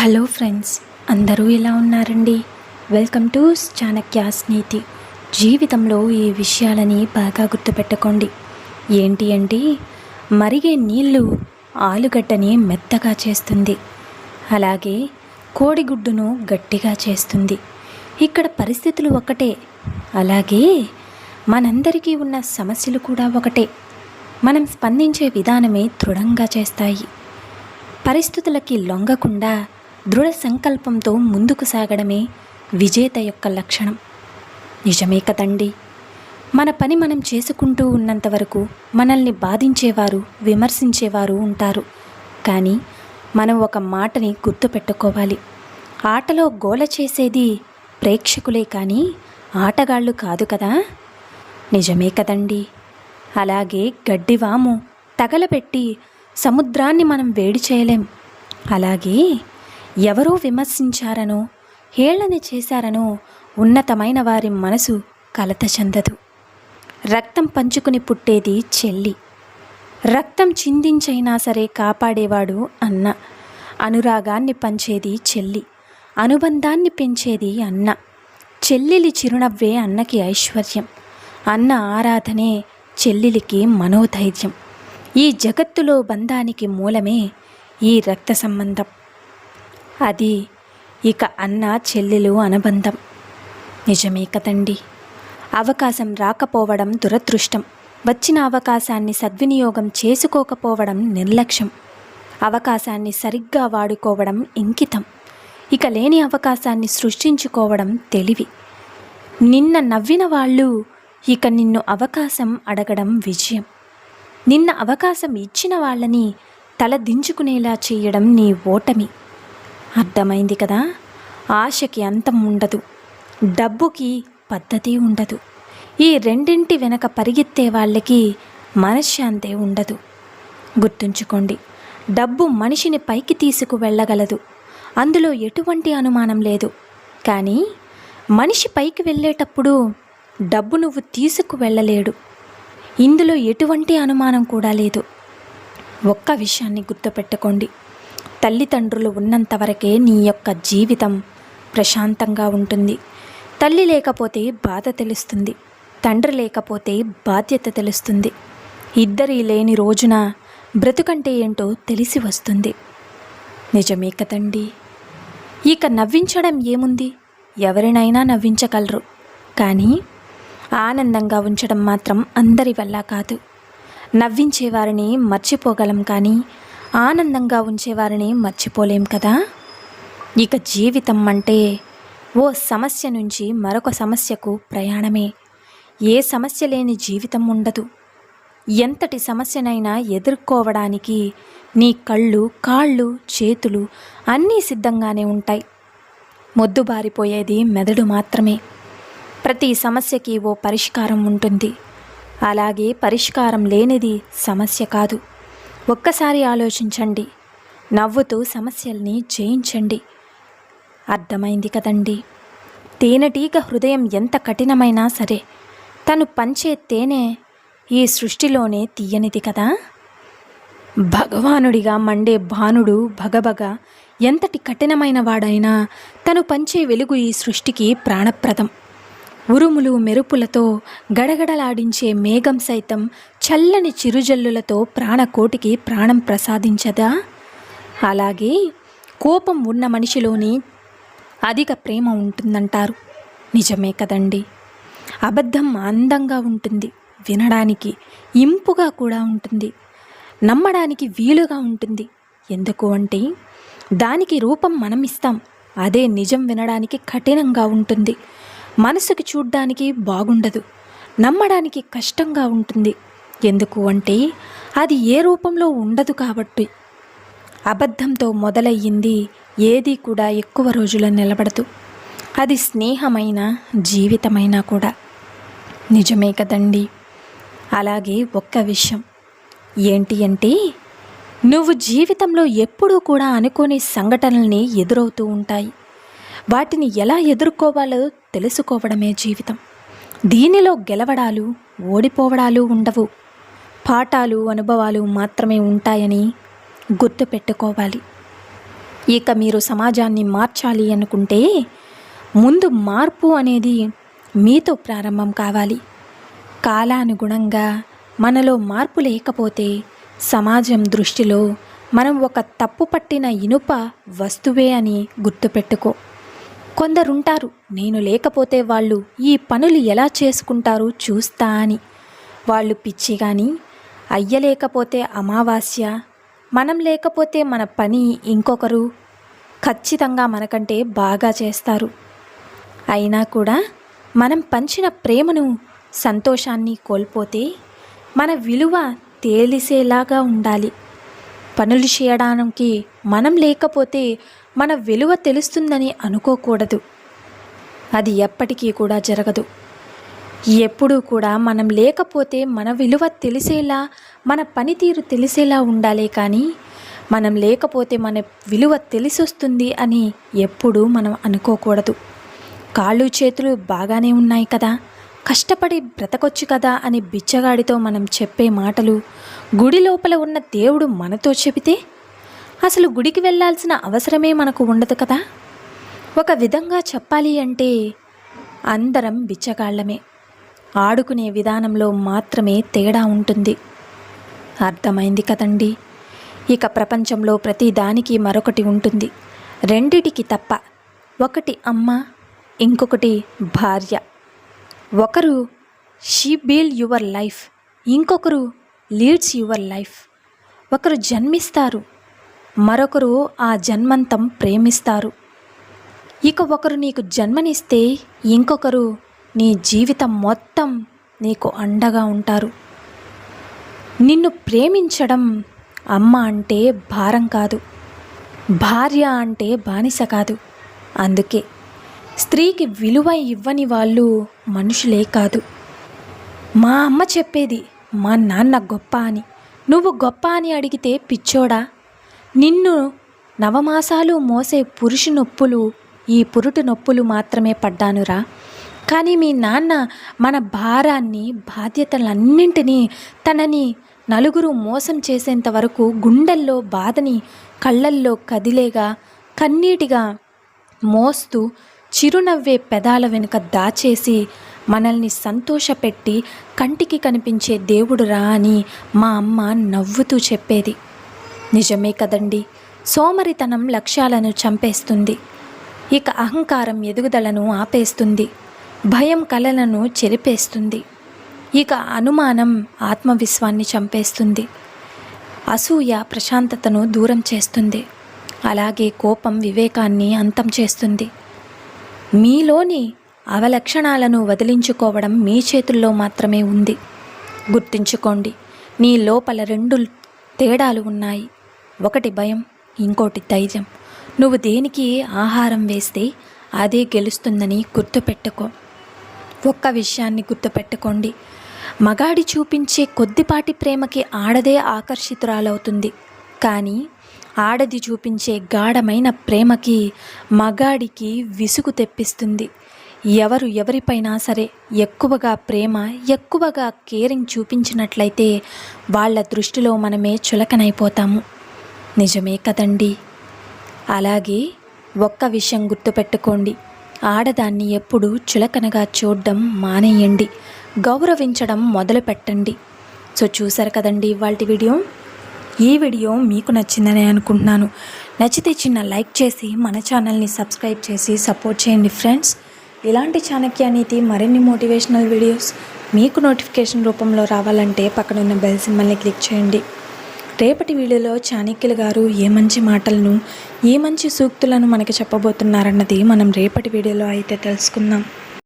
Hello friends, అందరూ ఎలా ఉన్నారండి? వెల్కమ్ టు చాణక్యాస్ నీతి. జీవితంలో ఈ విషయాలని బాగా గుర్తుపెట్టుకోండి. ఏంటి అంటే, మరిగే నీళ్ళు ఆలుగడ్డని మెత్తగా చేస్తుంది, అలాగే కోడిగుడ్డును గట్టిగా చేస్తుంది. ఇక్కడ పరిస్థితులు ఒకటే, అలాగే మనందరికీ ఉన్న సమస్యలు కూడా ఒకటే. మనం స్పందించే విధానమే దృఢంగా చేస్తాయి. పరిస్థితులకి లొంగకుండా దృఢ సంకల్పంతో ముందుకు సాగడమే విజేత యొక్క లక్షణం. నిజమే కదండి. మన పని మనం చేసుకుంటూ ఉన్నంత వరకు మనల్ని బాధించేవారు, విమర్శించేవారు ఉంటారు. కానీ మనం ఒక మాటని గుర్తుపెట్టుకోవాలి. ఆటలో గోల చేసేది ప్రేక్షకులే కానీ ఆటగాళ్ళు కాదు కదా. నిజమే కదండి. అలాగే గడ్డివాము తగలబెట్టి సముద్రాన్ని మనం వేడి చేయలేం. అలాగే ఎవరో విమర్శించారనో, హేళన చేశారనో ఉన్నతమైన వారి మనసు కలత చెందదు. రక్తం పంచుకుని పుట్టేది చెల్లి. రక్తం చిందించైనా సరే కాపాడేవాడు అన్న. అనురాగాన్ని పంచేది చెల్లి, అనుబంధాన్ని పెంచేది అన్న. చెల్లెలి చిరునవ్వే అన్నకి ఐశ్వర్యం, అన్న ఆరాధనే చెల్లెలికి మనోధైర్యం. ఈ జగత్తులో బంధానికి మూలమే ఈ రక్త సంబంధం. అది ఇక అన్న చెల్లెలు అనుబంధం. నిజమే కదండి. అవకాశం రాకపోవడం దురదృష్టం, వచ్చిన అవకాశాన్ని సద్వినియోగం చేసుకోకపోవడం నిర్లక్ష్యం, అవకాశాన్ని సరిగ్గా వాడుకోవడం ఇంకితం, ఇక లేని అవకాశాన్ని సృష్టించుకోవడం తెలివి. నిన్న నవ్విన వాళ్ళు ఇక నిన్ను అవకాశం అడగడం విజయం. నిన్న అవకాశం ఇచ్చిన వాళ్ళని తల దించుకునేలా చేయడం నీ ఓటమి. అర్థమైంది కదా. ఆశకి అంతం ఉండదు, డబ్బుకి పద్ధతి ఉండదు. ఈ రెండింటి వెనక పరిగెత్తే వాళ్ళకి మనశ్శాంతే ఉండదు. గుర్తుంచుకోండి, డబ్బు మనిషిని పైకి తీసుకు వెళ్ళగలదు, అందులో ఎటువంటి అనుమానం లేదు. కానీ మనిషి పైకి వెళ్ళేటప్పుడు డబ్బు నువ్వు తీసుకు వెళ్ళలేడు, ఇందులో ఎటువంటి అనుమానం కూడా లేదు. ఒక్క విషయాన్ని గుర్తుపెట్టుకోండి, తల్లిదండ్రులు ఉన్నంతవరకే నీ యొక్క జీవితం ప్రశాంతంగా ఉంటుంది. తల్లి లేకపోతే బాధ తెలుస్తుంది, తండ్రి లేకపోతే బాధ్యత తెలుస్తుంది. ఇద్దరి లేని రోజున బ్రతుకంటే ఏంటో తెలిసి వస్తుంది. నిజమే కదండి. ఇక నవ్వించడం ఏముంది, ఎవరినైనా నవ్వించగలరు. కానీ ఆనందంగా ఉంచడం మాత్రం అందరి వల్ల కాదు. నవ్వించేవారిని మర్చిపోగలం, కానీ ఆనందంగా ఉంచేవారిని మర్చిపోలేం కదా. ఇక జీవితం అంటే ఓ సమస్య నుంచి మరొక సమస్యకు ప్రయాణమే. ఏ సమస్య లేని జీవితం ఉండదు. ఎంతటి సమస్యనైనా ఎదుర్కోవడానికి నీ కళ్ళు, కాళ్ళు, చేతులు అన్నీ సిద్ధంగానే ఉంటాయి. మొద్దుబారిపోయేది మెదడు మాత్రమే. ప్రతి సమస్యకి ఓ పరిష్కారం ఉంటుంది. అలాగే పరిష్కారం లేనిది సమస్య కాదు. ఒక్కసారి ఆలోచించండి, నవ్వుతూ సమస్యల్ని జయించండి. అర్థమైంది కదండి. తేనెటీగ హృదయం ఎంత కఠినమైనా సరే తను పంచే తేనె ఈ సృష్టిలోనే తీయనిది కదా. భగవానుడిగా మండే భానుడు భగభగ ఎంతటి కఠినమైన వాడైనా తను పంచే వెలుగు ఈ సృష్టికి ప్రాణప్రదం. ఉరుములు మెరుపులతో గడగడలాడించే మేఘం సైతం చల్లని చిరుజల్లులతో ప్రాణకోటికి ప్రాణం ప్రసాదించదా. అలాగే కోపం ఉన్న మనిషిలోని అధిక ప్రేమ ఉంటుందంటారు. నిజమే కదండి. అబద్ధం అందంగా ఉంటుంది, వినడానికి ఇంపుగా కూడా ఉంటుంది, నమ్మడానికి వీలుగా ఉంటుంది. ఎందుకు అంటే దానికి రూపం మనం ఇస్తాం. అదే నిజం వినడానికి కఠినంగా ఉంటుంది, మనసుకి చూడ్డానికి బాగుండదు, నమ్మడానికి కష్టంగా ఉంటుంది. ఎందుకు అంటే అది ఏ రూపంలో ఉండదు కాబట్టి. అబద్ధంతో మొదలయ్యింది ఏది కూడా ఎక్కువ రోజులు నిలబడదు. అది స్నేహమైన, జీవితమైనా కూడా. నిజమే కదండి. అలాగే ఒక్క విషయం ఏంటి అంటే, నువ్వు జీవితంలో ఎప్పుడూ కూడా అనుకోని సంఘటనల్ని ఎదురవుతూ ఉంటాయి. వాటిని ఎలా ఎదుర్కోవాలో తెలుసుకోవడమే జీవితం. దీనిలో గెలవడాలు, ఓడిపోవడాలు ఉండవు. పాఠాలు, అనుభవాలు మాత్రమే ఉంటాయని గుర్తుపెట్టుకోవాలి. ఇక మీరు సమాజాన్ని మార్చాలి అనుకుంటే ముందు మార్పు అనేది మీతో ప్రారంభం కావాలి. కాలానుగుణంగా మనలో మార్పు లేకపోతే సమాజం దృష్టిలో మనం ఒక తప్పు పట్టిన ఇనుప వస్తువే అని గుర్తుపెట్టుకో. కొందరుంటారు, నేను లేకపోతే వాళ్ళు ఈ పనులు ఎలా చేసుకుంటారు చూస్తా అని. వాళ్ళు పిచ్చి కానీ అయ్యలేకపోతే అమావాస్య, మనం లేకపోతే మన పని ఇంకొకరు ఖచ్చితంగా మనకంటే బాగా చేస్తారు. అయినా కూడా మనం పంచిన ప్రేమను, సంతోషాన్ని కోల్పోతే మన విలువ తేలిసేలాగా ఉండాలి. పనులు చేయడానికి మనం లేకపోతే మన విలువ తెలుస్తుందని అనుకోకూడదు. అది ఎప్పటికీ కూడా జరగదు. ఎప్పుడూ కూడా మనం లేకపోతే మన విలువ తెలిసేలా, మన పనితీరు తెలిసేలా ఉండాలి. కానీ మనం లేకపోతే మన విలువ తెలిసొస్తుంది అని ఎప్పుడూ మనం అనుకోకూడదు. కాళ్ళు చేతులు బాగానే ఉన్నాయి కదా, కష్టపడి బ్రతకొచ్చు కదా అని బిచ్చగాడితో మనం చెప్పే మాటలు గుడి లోపల ఉన్న దేవుడు మనతో చెబితే అసలు గుడికి వెళ్ళాల్సిన అవసరమే మనకు ఉండదు కదా. ఒక విధంగా చెప్పాలి అంటే అందరం బిచ్చగాళ్ళమే. ఆడుకునే విధానంలో మాత్రమే తేడా ఉంటుంది. అర్థమైంది కదండి. ఇక ప్రపంచంలో ప్రతి దానికి మరొకటి ఉంటుంది, రెండిటికి తప్ప. ఒకటి అమ్మ, ఇంకొకటి భార్య. ఒకరు షీ బిల్డ్ యువర్ లైఫ్, ఇంకొకరు లీడ్స్ యువర్ లైఫ్. ఒకరు జన్మిస్తారు, మరొకరు ఆ జన్మంతం ప్రేమిస్తారు. ఇక ఒకరు నీకు జన్మనిస్తే ఇంకొకరు నీ జీవితం మొత్తం నీకు అండగా ఉంటారు. నిన్ను ప్రేమించడం అమ్మ అంటే భారం కాదు, భార్య అంటే బానిస కాదు. అందుకే స్త్రీకి విలువ ఇవ్వని వాళ్ళు మనుషులే కాదు. మా అమ్మ చెప్పేది మా నాన్న గొప్ప అని. నువ్వు గొప్ప అని అడిగితే పిచ్చోడా? నిన్ను నవమాసాలు మోసే పురుషు నొప్పులు, ఈ పురుటు నొప్పులు మాత్రమే పడ్డానురా. కానీ మీ నాన్న మన భారాన్ని, బాధ్యతలన్నింటినీ తనని నలుగురు మోసం చేసేంత వరకు గుండెల్లో బాధని కళ్ళల్లో కదిలేగా కన్నీటిగా మోస్తూ చిరునవ్వే పెదాల వెనుక దాచేసి మనల్ని సంతోషపెట్టి కంటికి కనిపించే దేవుడురా అని మా అమ్మ నవ్వుతూ చెప్పేది. నిజమే కదండి. సోమరితనం లక్ష్యాలను చంపేస్తుంది. ఇక అహంకారం ఎదుగుదలను ఆపేస్తుంది. భయం కలలను చెరిపేస్తుంది. ఇక అనుమానం ఆత్మవిశ్వాన్ని చంపేస్తుంది. అసూయ ప్రశాంతతను దూరం చేస్తుంది. అలాగే కోపం వివేకాన్ని అంతం చేస్తుంది. మీలోని అవలక్షణాలను వదిలించుకోవడం మీ చేతుల్లో మాత్రమే ఉంది. గుర్తుంచుకోండి, నీ లోపల రెండు తేడాలు ఉన్నాయి. ఒకటి భయం, ఇంకోటి ధైర్యం. నువ్వు దేనికి ఆహారం వేస్తే అదే గెలుస్తుందని గుర్తుపెట్టుకో. ఒక్క విషయాన్ని గుర్తుపెట్టుకోండి, మగాడి చూపించే కొద్దిపాటి ప్రేమకి ఆడదే ఆకర్షితురాలవుతుంది. కానీ ఆడది చూపించే గాఢమైన ప్రేమకి మగాడికి విసుగు తెప్పిస్తుంది. ఎవరు ఎవరిపైనా సరే ఎక్కువగా ప్రేమ, ఎక్కువగా కేరింగ్ చూపించినట్లయితే వాళ్ళ దృష్టిలో మనమే చులకనైపోతాము. నిజమే కదండి. అలాగే ఒక్క విషయం గుర్తుపెట్టుకోండి, ఆడదాన్ని ఎప్పుడూ చులకనగా చూడడం మానేయండి, గౌరవించడం మొదలు పెట్టండి. సో చూసారు కదండి ఇవాల్టి వీడియో. ఈ వీడియో మీకు నచ్చిందని అనుకుంటున్నాను. నచ్చితే చిన్న లైక్ చేసి మన ఛానల్ని సబ్స్క్రైబ్ చేసి సపోర్ట్ చేయండి ఫ్రెండ్స్. ఇలాంటి చాణక్య నీతి మరిన్ని మోటివేషనల్ వీడియోస్ మీకు నోటిఫికేషన్ రూపంలో రావాలంటే పక్కనున్న బెల్ సింబల్ని క్లిక్ చేయండి. రేపటి వీడియోలో చాణక్యులు గారు ఏ మంచి మాటలను, ఏ మంచి సూక్తులను మనకి చెప్పబోతున్నారన్నది మనం రేపటి వీడియోలో అయితే తెలుసుకుందాం.